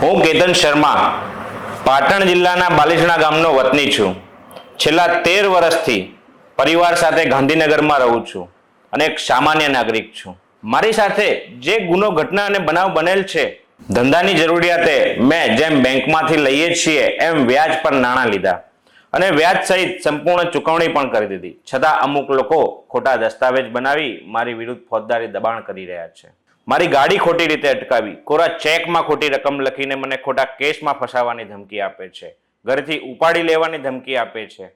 હું કેતન શર્મા પાટણ જિલ્લાના બાલીસણા ગામનો વતની છું. છેલ્લા 13 વર્ષથી પરિવાર સાથે ગાંધીનગરમાં રહું છું અને એક સામાન્ય નાગરિક છું. મારી સાથે જે ગુનો ઘટના અને બનાવ બનેલ છે, ધંધાની જરૂરિયાતે મેં જેમ બેંકમાંથી લઈએ છીએ એમ વ્યાજ પર નાણાં લીધા અને વ્યાજ સહિત સંપૂર્ણ ચૂકવણી પણ કરી દીધી. છતાં અમુક લોકો ખોટા દસ્તાવેજ બનાવી મારી વિરુદ્ધ ફોજદારી દબાણ કરી રહ્યા છે. મારી ગાડી ખોટી રીતે અટકાવી, કોરા ચેકમાં ખોટી રકમ લખીને મને ખોટા કેસમાં ફસાવવાની ધમકી આપે છે, ઘરેથી ઉપાડી લેવાની ધમકી આપે છે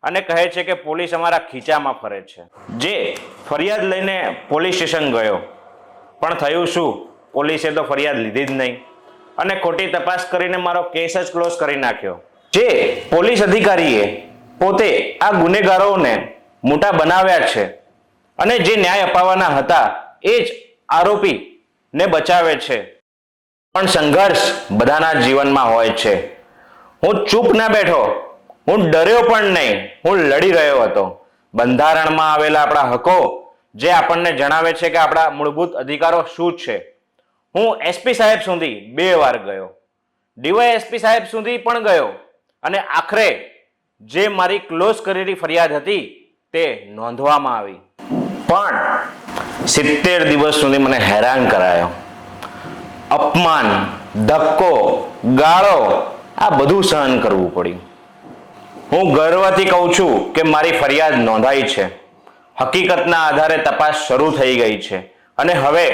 અને કહે છે કે પોલીસ અમારા ખીચામાં ફરે છે. જે ફરિયાદ લઈને પોલીસ સ્ટેશન ગયો, પણ થયું શું, પોલીસે તો ફરિયાદ લીધી જ નહીં અને ખોટી તપાસ કરીને મારો કેસ જ ક્લોઝ કરી નાખ્યો. જે પોલીસ અધિકારીએ પોતે આ ગુનેગારોને મોટા બનાવ્યા છે અને જે ન્યાય અપાવવાના હતા એ જ આરોપી ને બચાવે છે. પણ સંઘર્ષ બધાના જીવનમાં હોય છે. હું ચૂપ ના બેઠો, હું ડર્યો પણ નહીં, હું લડી રહ્યો હતો. બંધારણમાં આવેલા આપણા હકો જે આપણને જણાવે છે કે આપણા મૂળભૂત અધિકારો શું છે. હું એસપી સાહેબ સુધી 2 વાર ગયો, ડીવાયએસપી સાહેબ સુધી પણ ગયો અને આખરે જે મારી ક્લોઝ કરેલી ફરિયાદ હતી તે નોંધવામાં આવી. પણ 70 દિવસ સુધી મને હેરાન કરાયો. અપમાન, ધક્કો, ગાળો આ બધું સહન કરવું પડ્યું. હું ગર્વથી કહું છું કે મારી ફરિયાદ નોંધાઈ છે. હકીકતના આધારે તપાસ શરૂ થઈ ગઈ છે અને હવે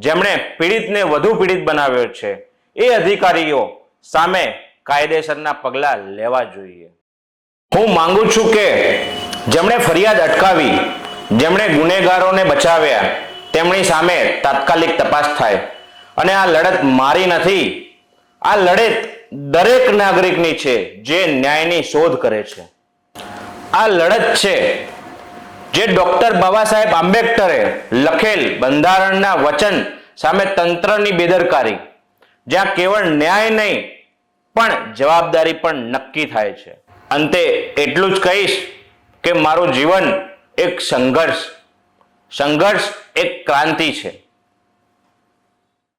જેમણે પીડિતને વધુ પીડિત બનાવ્યો છે એ અધિકારીઓ સામે કાયદેસરના પગલાં લેવા જોઈએ. હું માંગુ છું કે જેમણે ફરિયાદ અટકાવી, જેમણે ગુનેગારોને બચાવ્યા, તેમની સામે તાત્કાલિક તપાસ થાય. અને આ લડત મારી નથી, આ લડત દરેક નાગરિકની છે જે ન્યાયની શોધ કરે છે. આ લડત છે જે ડોક્ટર બાબા સાહેબ આંબેડકરે લખેલ બંધારણના વચન સામે તંત્રની બેદરકારી, જ્યાં કેવળ ન્યાય નહીં પણ જવાબદારી પણ નક્કી થાય છે. અંતે એટલું જ કહીશ કે મારું જીવન એક સંઘર્ષ એક ક્રાંતિ છે.